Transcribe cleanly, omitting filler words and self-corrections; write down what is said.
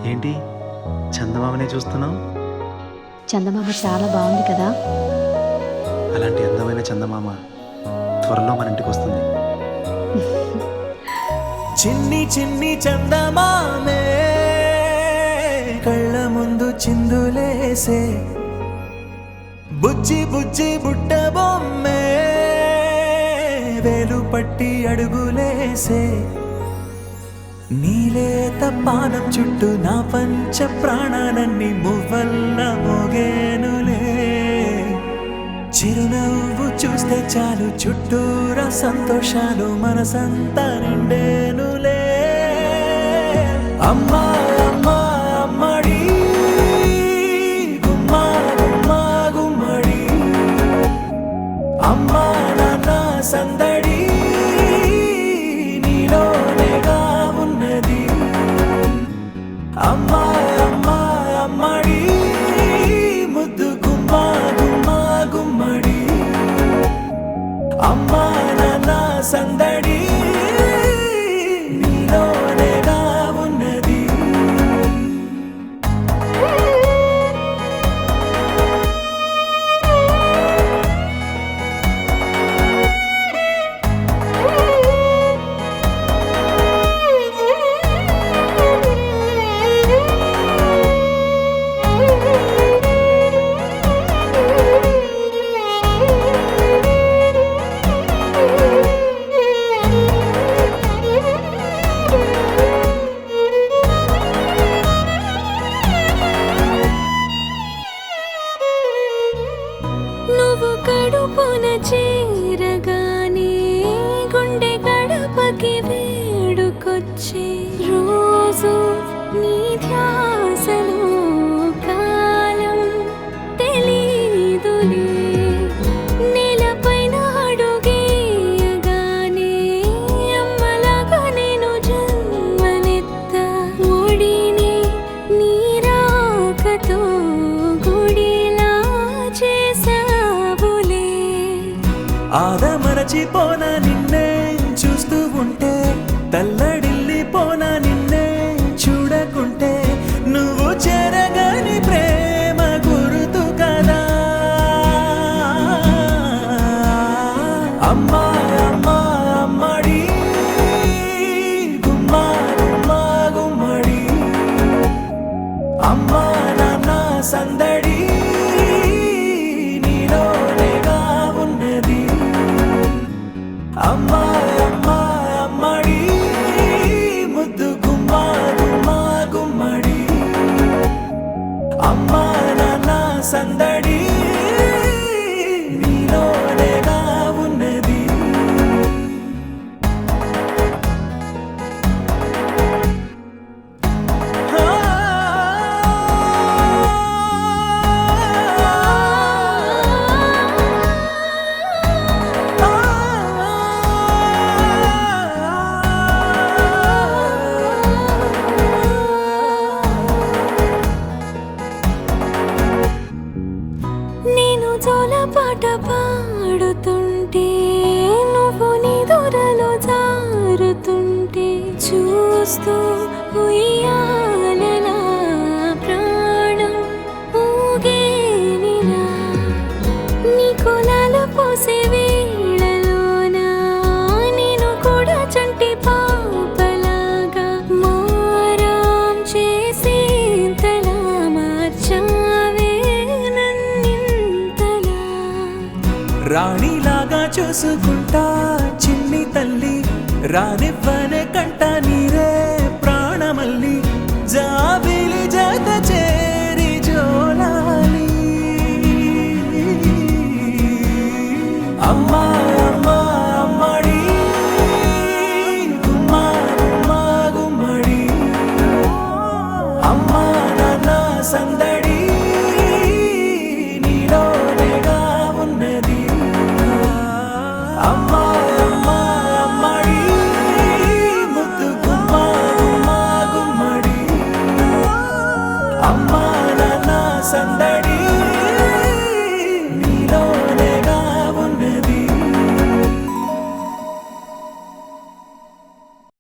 ఏంటి చందమామనే చూస్తున్నావు? చందమామ చాలా బాగుంది కదా. అలాంటి అందమైన చందమామ త్వరలో మన ఇంటికి వస్తుంది. చిన్ని చిన్ని చందమామే కళ్ళ ముందు చిందులేసే, బుజ్జి బుజ్జి బుట్ట బొమ్మే వేలు పట్టి అడుగులేసే, నీలేత పానం చుట్టూ నా పంచ ప్రాణాలన్నీ మువ్వల్ల మోగేనులే, చిరునవ్వు చూస్తే చాలు చుట్టూరా సంతోషాలు మనసంతా నిండేనులే. అమ్మా అమ్మా అమ్మడి గుమ్మా గుమ్మా గుమ్మడి, అమ్మా నాన్న సందడి నీలోనేగా ఉన్నది. అమ్మా అమ్మా అమ్మడి ముద్దు గుమ్మా గుమ్మా గుమ్మడి, అమ్మా నాన్న సందడి నీలోనేగా ఉన్నది. నువ్వు కడుపున చేరగానే గుండె గడపకి వేడుకొచ్చే రోజు నీ ధ్యాసలో కాలం తెలీదులే. నేలపైన అడుగేయగానే అమ్మలాగా నేను జన్మనెత్త, ఒడిని నీ రాకతో గుడిలా చేసావులే. ఆదమరచిపోన నిన్నే చూస్తూ ఉంటే, తల్లడిల్లిపోన నిన్నే చూడకుంటే, నువ్వు చెరగని ప్రేమ గురుతు కదా. అమ్మా అమ్మా అమ్మడి గుమ్మా గుమ్మా గుమ్మడి, అమ్మా నాన్న సందడి నీలోనేగా ఉన్నది. అమ్మా అమ్మా అమ్మడి ముద్దు గుమ్మా గుమ్మా గుమ్మడి, అమ్మా నాన్న సందడి నీలోనేగా ఉన్నది. నేను జోలపాట పాడుతుంటే, నువ్వు నీ దూరలో జారుతుంటే, చూస్తూ ఉయ్యాలలా ప్రాణం ఊగేనిలా. నీ కులాల పోసే వేళలోన నేను కూడా చంటి పాపలాగా మారాం చేసేంతలా మార్చావే నన్నింతలా. రాణిలాగా చూసుకుంటా చిన్ని తల్లి, రానివ్వనే కంట నీరే ప్రాణమల్లి, జాబి